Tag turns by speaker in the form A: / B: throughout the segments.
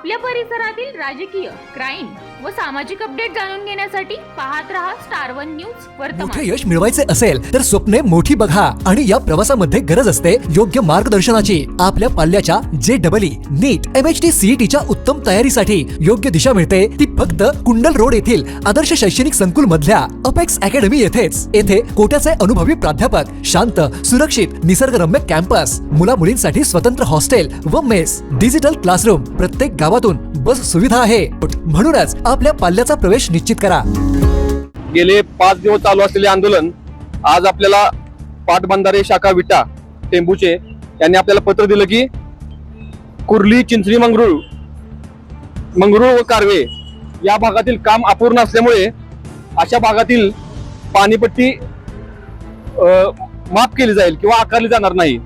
A: आपल्या परिसरातील राजकीय, क्राईम व सामाजिक अपडेट जाणून घेण्यासाठी पाहत रहा स्टार वन न्यूज वर्तमान।
B: मोठे यश मिळवायचे असेल तर स्वप्ने मोठी बघा आणि या प्रवासामध्ये गरज असते योग्य मार्गदर्शनाची। आपल्या पाल्याच्या JEE, नीट, MHT, CETच्या उत्तम तयारीसाठी योग्य दिशा मिळते ती फक्त कुंडल रोड येथील आदर्श शैक्षणिक संकुल मधल्या अपेक्स अकॅडमी येथेच। येथे कोट्याचे अनुभवी प्राध्यापक, शांत, सुरक्षित, निसर्गरम्य कॅम्पस, मुला मुलींसाठी स्वतंत्र हॉस्टेल व मेस, डिजिटल क्लासरूम, प्रत्येक गावातून बस सुविधा आहे। म्हणूनच आपल्या पाल्याचा प्रवेश निश्चित करा।
C: गेले 5 दिवस चालू असलेले आंदोलन आज आपल्याला पाटबंधारे शाखा विटा टेंबूचे यांनी आपल्याला पत्र दिलं की कुर्ली, चिंचणी, मंगरूळ व कारवे या भागातील काम अपूर्ण असल्यामुळे अशा भागातील पाणीपट्टी माफ केली जाईल किंवा आकारली जाणार नाही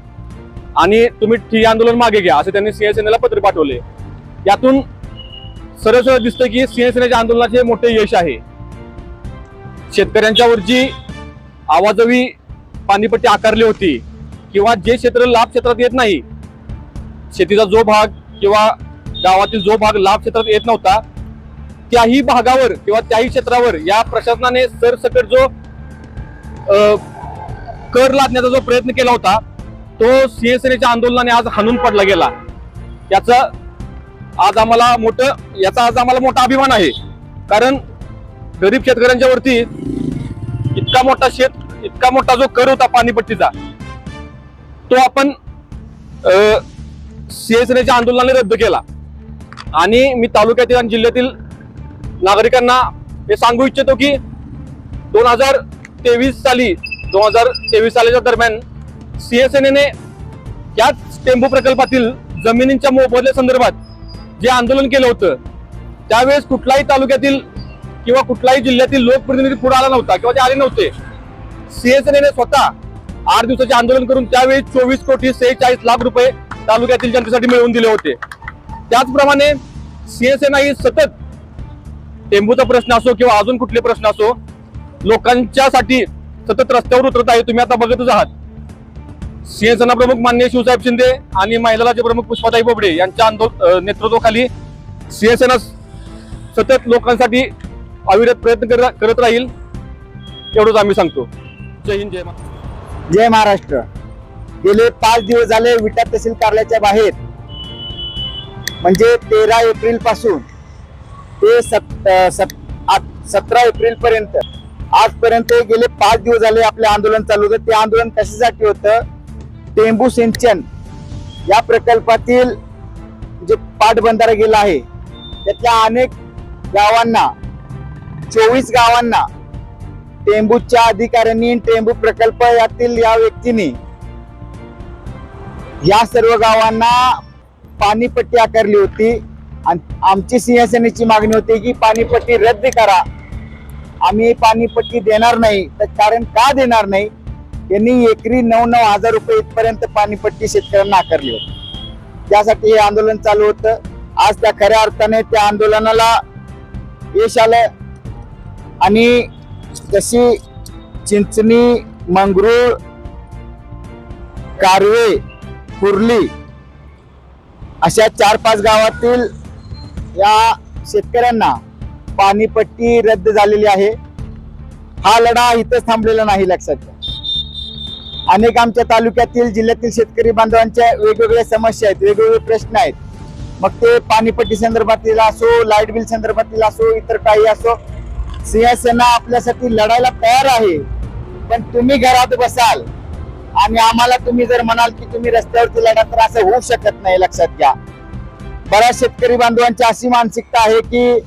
C: आणि तुम्ही ठिय्या आंदोलन मागे घ्या असे त्यांनी शिवसेनेला पत्र पाठवले। यातून सरळ सरळ दिसतं की शिवसेनेच्या आंदोलनाचे मोठे यश आहे। शेतकऱ्यांच्या वरची आवाजवी पाणीपट्टी आकारली होती किंवा जे क्षेत्र लाभ क्षेत्रात येत नाही, शेतीचा जो भाग किंवा गावातील जो भाग लाभ क्षेत्रात येत नव्हता त्याही भागावर किंवा त्याही क्षेत्रावर या प्रशासनाने सरसकट जो कर लादण्याचा जो प्रयत्न केला होता तो शिवसेनेच्या आंदोलनाने आज हाणून पडला गेला। याचा आज आम्हाला मोठा अभिमान आहे, कारण गरीब शेतकऱ्यांच्या वरती इतका मोठा जो कर होता पाणीपट्टीचा तो आपण शिवसेनेच्या आंदोलनाने रद्द केला। आणि मी तालुक्यातील आणि जिल्ह्यातील नागरिकांना हे सांगू इच्छितो की 2023 सालाच्या दरम्यान शिवसेनेने याच टेंबू प्रकल्पातील जमिनींच्या मोबदल्या संदर्भात जे आंदोलन केलं होतं त्यावेळेस कुठल्याही तालुक्यातील किंवा कुठल्याही जिल्ह्यातील लोकप्रतिनिधी पुढे आला नव्हता किंवा ते आले नव्हते। शिवसेनेने स्वतः 8 दिवसाचे आंदोलन करून त्यावेळी 24,46,00,000 रुपये तालुक्यातील जनतेसाठी मिळवून दिले होते। त्याचप्रमाणे शिवसेना ही सतत टेंबूचा प्रश्न असो किंवा अजून कुठले प्रश्न असो लोकांच्यासाठी सतत रस्त्यावर उतरत आहे। तुम्ही आता बघतच आहात। शिवसेना प्रमुख माननीय शिवसाहेब शिंदे आणि महिला राज्य प्रमुख पुष्पाताई बोबडे यांच्या नेतृत्वाखाली शिवसेना सतत लोकांसाठी अविरत प्रयत्न करत राहील एवढंच आम्ही सांगतो। जय हिंद, जय महाराष्ट्र।
D: जय महाराष्ट्र। गेले 5 दिवस झाले विटा तहसील कार्यालयाच्या बाहेर म्हणजे 13 एप्रिल पासून ते 17 एप्रिल पर्यंत आजपर्यंत गेले 5 दिवस झाले आपले आंदोलन चालू होतं। ते आंदोलन कशासाठी होतं? टेंबू सिंचन या प्रकल्पातील जे पाटबंधारा गेला आहे त्यातल्या अनेक गावांना 24 गावांना टेंबूच्या अधिकाऱ्यांनी टेंबू प्रकल्प यातील या व्यक्तीने या सर्व गावांना पाणीपट्टी आकारली होती आणि आमची शिवसेनेची मागणी होती की पाणीपट्टी रद्द करा, आम्ही पाणीपट्टी देणार नाही। तर कारण का देणार नाही? यांनी एकरी 9,000 रुपये इथपर्यंत पाणीपट्टी शेतकऱ्यांना आकारली होती। त्यासाठी हे आंदोलन चालू होतं। आज त्या खऱ्या अर्थाने त्या आंदोलनाला यश आलं आणि जशी चिंचणी, मंगरूळ, कारवे, कुर्ली अशा 4-5 गावातील या शेतकऱ्यांना पाणीपट्टी रद्द झालेली आहे। हा लढा इथंच थांबलेला नाही, लक्षात घ्या। अनेक आमच्या तालुक्यातील जिल्ह्यातील शेतकरी बांधवांच्या वेगवेगळ्या समस्या आहेत, वेगवेगळे प्रश्न आहेत। मग ते पाणीपट्टी संदर्भातील असो, लाईट बिल संदर्भातील असो, इतर काही असो, शिवसेना आपल्यासाठी लढायला तयार आहे। पण तुम्ही घरात बसाल आणि आम्हाला तुम्ही जर म्हणाल की तुम्ही रस्त्यावरती लढा तर असं होऊ शकत नाही, लक्षात घ्या। बऱ्याच शेतकरी बांधवांची अशी मानसिकता आहे की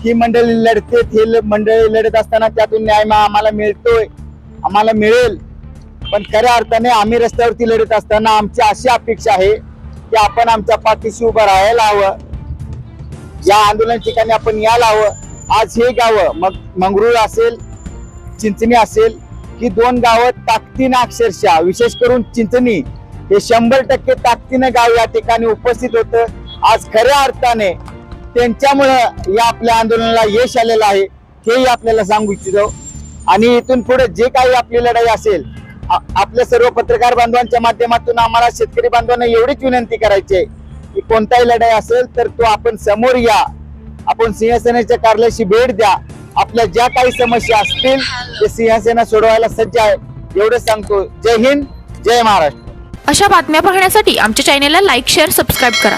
D: ही मंडळी लढते, हे मंडळी लढत असताना त्यातून न्याय आम्हाला मिळतोय, आम्हाला मिळेल। पण खऱ्या अर्थाने आम्ही रस्त्यावरती लढत असताना आमची अशी अपेक्षा आहे की आपण आमच्या पाठीशी उभं राहायला हवं, या आंदोलन ठिकाणी आपण यायला हवं। आज हे गावं मग मंगरूळ असेल, चिंचणी असेल, ही 2 गावं ताकदीनं अक्षरशः, विशेष करून चिंचणी हे 100% ताकदीनं गाव या ठिकाणी उपस्थित होतं। आज खऱ्या अर्थाने त्यांच्यामुळे या आपल्या आंदोलनाला यश आलेलं आहे हेही आपल्याला सांगू इच्छितो। आणि इथून पुढे जे काही आपली लढाई असेल, आपल्या सर्व पत्रकार बांधवांच्या माध्यमातून आम्हाला शेतकरी बांधवांना एवढीच विनंती करायची आहे की कोणताही लढाई असेल तर तो आपण समोर या, आपण सिंहसेनेच्या कार्यालयाशी भेट द्या, आपल्या ज्या काही समस्या असतील ते सिंहसेना सोडवायला सज्ज आहे एवढं सांगतो. जय हिंद, जय महाराष्ट्र.
A: अशा बातम्या पाहण्यासाठी आमच्या चॅनेलला लाईक, शेअर, सबस्क्राईब करा.